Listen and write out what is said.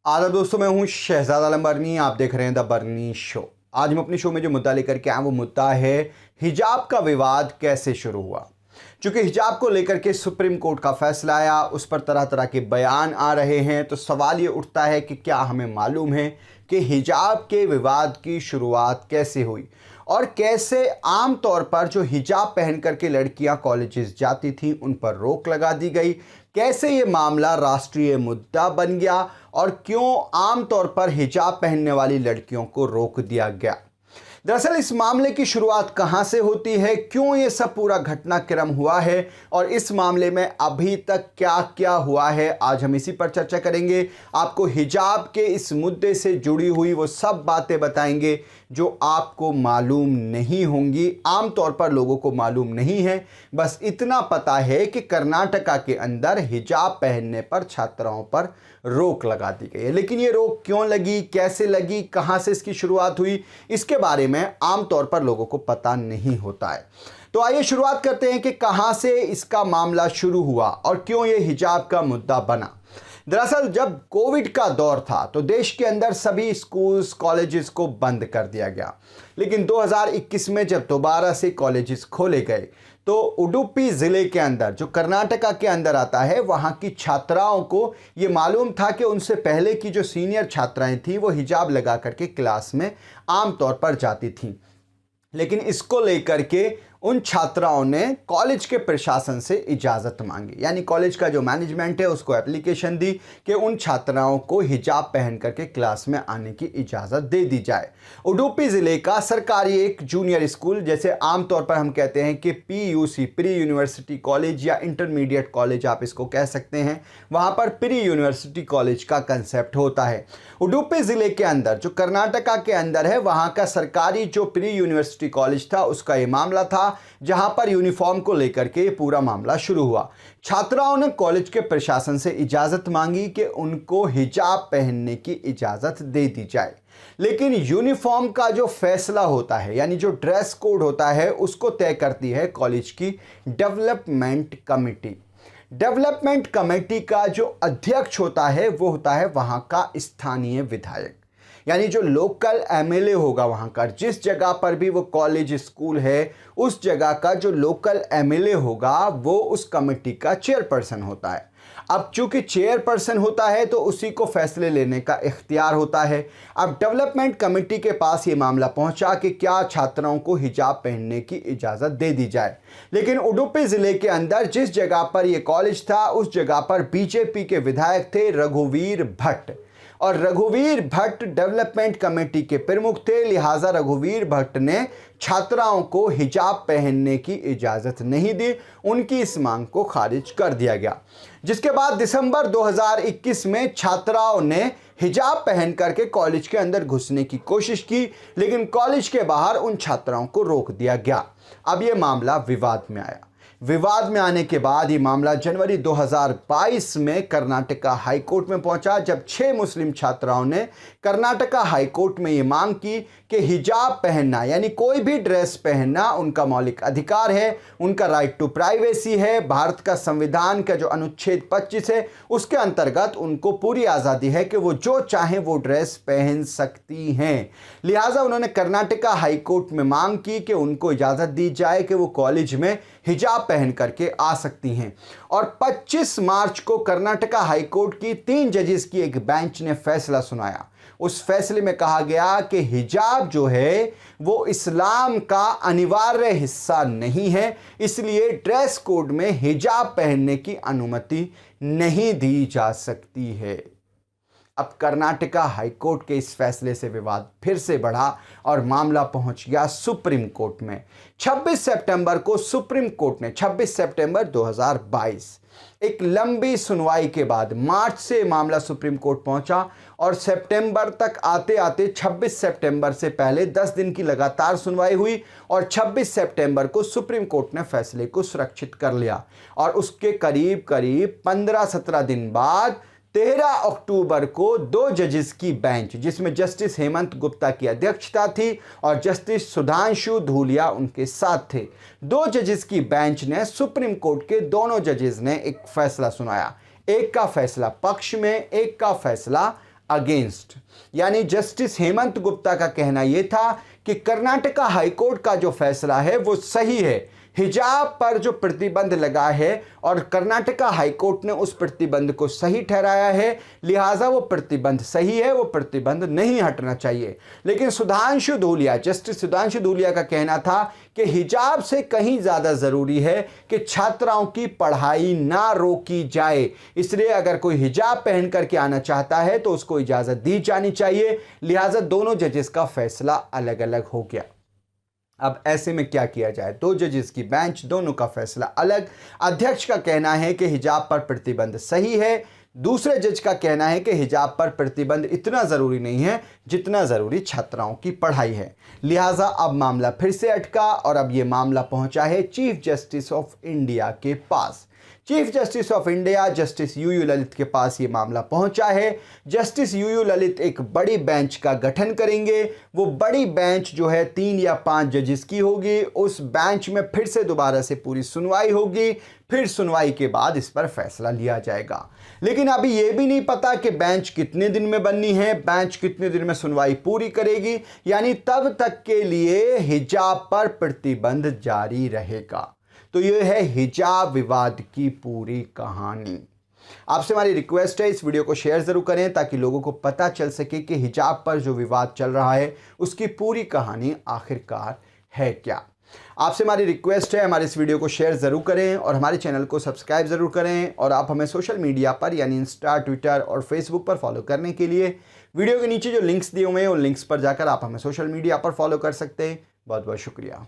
आदाब दोस्तों, मैं हूं शहजाद आलम बरनी। आप देख रहे हैं द बरनी शो। आज हम अपनी शो में जो मुद्दा लेकर के आए वो मुद्दा है हिजाब का विवाद कैसे शुरू हुआ। चूंकि हिजाब को लेकर के सुप्रीम कोर्ट का फैसला आया, उस पर तरह तरह के बयान आ रहे हैं, तो सवाल ये उठता है कि क्या हमें मालूम है कि हिजाब के विवाद की शुरुआत कैसे हुई और कैसे आम तौर पर जो हिजाब पहन करके लड़कियां कॉलेजेस जाती थीं उन पर रोक लगा दी गई। कैसे ये मामला राष्ट्रीय मुद्दा बन गया और क्यों आम तौर पर हिजाब पहनने वाली लड़कियों को रोक दिया गया। दरअसल इस मामले की शुरुआत कहां से होती है, क्यों ये सब पूरा घटनाक्रम हुआ है और इस मामले में अभी तक क्या क्या हुआ है, आज हम इसी पर चर्चा करेंगे। आपको हिजाब के इस मुद्दे से जुड़ी हुई वो सब बातें बताएंगे जो आपको मालूम नहीं होंगी, आमतौर पर लोगों को मालूम नहीं है। बस इतना पता है कि कर्नाटका के अंदर हिजाब पहनने पर छात्राओं पर रोक लगा दी गई है। लेकिन ये रोक क्यों लगी, कैसे लगी, कहां से इसकी शुरुआत हुई, इसके बारे में आमतौर पर लोगों को पता नहीं होता है। तो आइए शुरुआत करते हैं कि कहां से इसका मामला शुरू हुआ और क्यों ये हिजाब का मुद्दा बना। दरअसल जब कोविड का दौर था तो देश के अंदर सभी स्कूल्स कॉलेजेस को बंद कर दिया गया। लेकिन 2021 में जब दोबारा से कॉलेजेस खोले गए तो उडुपी ज़िले के अंदर, जो कर्नाटका के अंदर आता है, वहाँ की छात्राओं को ये मालूम था कि उनसे पहले की जो सीनियर छात्राएं थीं वो हिजाब लगा करके क्लास में आमतौर पर जाती थीं। लेकिन इसको लेकर के उन छात्राओं ने कॉलेज के प्रशासन से इजाज़त मांगी, यानी कॉलेज का जो मैनेजमेंट है उसको एप्लीकेशन दी कि उन छात्राओं को हिजाब पहन करके क्लास में आने की इजाज़त दे दी जाए। उडुपी ज़िले का सरकारी एक जूनियर स्कूल, जैसे आमतौर पर हम कहते हैं कि PUC प्री यूनिवर्सिटी कॉलेज या इंटरमीडिएट कॉलेज आप इसको कह सकते हैं, वहाँ पर प्री यूनिवर्सिटी कॉलेज का कंसेप्ट होता है। उडुपी ज़िले के अंदर जो कर्नाटका के अंदर है, वहाँ का सरकारी जो प्री यूनिवर्सिटी कॉलेज था उसका ये मामला था, जहां पर यूनिफॉर्म को लेकर के पूरा मामला शुरू हुआ। छात्राओं ने कॉलेज के प्रशासन से इजाजत मांगी कि उनको हिजाब पहनने की इजाजत दे दी जाए। लेकिन यूनिफॉर्म का जो फैसला होता है, यानी जो ड्रेस कोड होता है, उसको तय करती है कॉलेज की डेवलपमेंट कमेटी। डेवलपमेंट कमेटी का जो अध्यक्ष होता है वो होता है वहां का स्थानीय विधायक, यानी जो लोकल MLA होगा वहाँ का। जिस जगह पर भी वो कॉलेज स्कूल है उस जगह का जो लोकल MLA होगा वो उस कमेटी का चेयरपर्सन होता है। अब चूंकि चेयरपर्सन होता है तो उसी को फैसले लेने का इख्तियार होता है। अब डेवलपमेंट कमेटी के पास ये मामला पहुंचा कि क्या छात्राओं को हिजाब पहनने की इजाज़त दे दी जाए। लेकिन उडुपी ज़िले के अंदर जिस जगह पर यह कॉलेज था उस जगह पर BJP के विधायक थे रघुवीर भट्ट, और रघुवीर भट्ट डेवलपमेंट कमेटी के प्रमुख थे। लिहाजा रघुवीर भट्ट ने छात्राओं को हिजाब पहनने की इजाज़त नहीं दी, उनकी इस मांग को खारिज कर दिया गया। जिसके बाद दिसंबर 2021 में छात्राओं ने हिजाब पहन करके कॉलेज के अंदर घुसने की कोशिश की, लेकिन कॉलेज के बाहर उन छात्राओं को रोक दिया गया। अब यह मामला विवाद में आया। विवाद में आने के बाद ये मामला जनवरी 2022 में कर्नाटका हाईकोर्ट में पहुंचा, जब 6 मुस्लिम छात्राओं ने कर्नाटका हाईकोर्ट में ये मांग की कि हिजाब पहनना, यानी कोई भी ड्रेस पहनना उनका मौलिक अधिकार है, उनका राइट टू प्राइवेसी है। भारत का संविधान का जो अनुच्छेद 25 है उसके अंतर्गत उनको पूरी आज़ादी है कि वो जो चाहें वो ड्रेस पहन सकती हैं। लिहाजा उन्होंने कर्नाटका हाईकोर्ट में मांग की कि उनको इजाज़त दी जाए कि वो कॉलेज में हिजाब पहन करके आ सकती हैं। और 25 मार्च को कर्नाटका हाईकोर्ट की 3 जजेस की एक बेंच ने फैसला सुनाया। उस फैसले में कहा गया कि हिजाब जो है वो इस्लाम का अनिवार्य हिस्सा नहीं है, इसलिए ड्रेस कोड में हिजाब पहनने की अनुमति नहीं दी जा सकती है। अब कर्नाटका हाईकोर्ट के इस फैसले से विवाद फिर से बढ़ा और मामला पहुंच गया सुप्रीम कोर्ट में। 26 सितंबर को सुप्रीम कोर्ट ने 26 सितंबर 2022 एक लंबी सुनवाई के बाद मार्च से मामला सुप्रीम कोर्ट पहुंचा और सितंबर तक आते आते 26 सितंबर से पहले 10 दिन की लगातार सुनवाई हुई और 26 सितंबर को सुप्रीम कोर्ट ने फैसले को सुरक्षित कर लिया। और उसके करीब करीब 15-17 दिन बाद 13 अक्टूबर को 2 जजेस की बेंच, जिसमें जस्टिस हेमंत गुप्ता की अध्यक्षता थी और जस्टिस सुधांशु धूलिया उनके साथ थे, 2 जजेस की बेंच ने सुप्रीम कोर्ट के दोनों जजेस ने एक फैसला सुनाया। एक का फैसला पक्ष में, एक का फैसला अगेंस्ट। यानी जस्टिस हेमंत गुप्ता का कहना यह था कि कर्नाटका हाईकोर्ट का जो फैसला है वो सही है, हिजाब पर जो प्रतिबंध लगा है और कर्नाटका हाईकोर्ट ने उस प्रतिबंध को सही ठहराया है, लिहाजा वो प्रतिबंध सही है, वो प्रतिबंध नहीं हटना चाहिए। लेकिन सुधांशु धूलिया, जस्टिस सुधांशु धूलिया का कहना था कि हिजाब से कहीं ज़्यादा ज़रूरी है कि छात्राओं की पढ़ाई ना रोकी जाए, इसलिए अगर कोई हिजाब पहन करके आना चाहता है तो उसको इजाज़त दी जानी चाहिए। लिहाजा दोनों जजेस का फैसला अलग अलग हो गया। अब ऐसे में क्या किया जाए? दो जजेस की बेंच, दोनों का फैसला अलग। अध्यक्ष का कहना है कि हिजाब पर प्रतिबंध सही है, दूसरे जज का कहना है कि हिजाब पर प्रतिबंध इतना ज़रूरी नहीं है जितना ज़रूरी छात्राओं की पढ़ाई है। लिहाजा अब मामला फिर से अटका और अब ये मामला पहुंचा है चीफ जस्टिस ऑफ इंडिया के पास। Chief justice of India justice UU Lalit के पास ये मामला पहुंचा है। जस्टिस यूयू ललित एक बड़ी बेंच का गठन करेंगे। वो बड़ी बेंच जो है 3 या 5 जजेस की होगी। उस बेंच में फिर से दोबारा से पूरी सुनवाई होगी, फिर सुनवाई के बाद इस पर फैसला लिया जाएगा। लेकिन अभी ये भी नहीं पता कि बेंच कितने दिन में बननी है, बेंच कितने दिन में सुनवाई पूरी करेगी, यानी तब तक के लिए हिजाब पर प्रतिबंध जारी रहेगा। तो ये है हिजाब विवाद की पूरी कहानी। आपसे हमारी रिक्वेस्ट है, इस वीडियो को शेयर जरूर करें ताकि लोगों को पता चल सके कि हिजाब पर जो विवाद चल रहा है उसकी पूरी कहानी आखिरकार है क्या। आपसे हमारी रिक्वेस्ट है, हमारे इस वीडियो को शेयर ज़रूर करें और हमारे चैनल को सब्सक्राइब ज़रूर करें। और आप हमें सोशल मीडिया पर यानी इंस्टा, ट्विटर और फेसबुक पर फॉलो करने के लिए वीडियो के नीचे जो लिंक्स दिए हुए हैं उन लिंक्स पर जाकर आप हमें सोशल मीडिया पर फॉलो कर सकते हैं। बहुत बहुत शुक्रिया।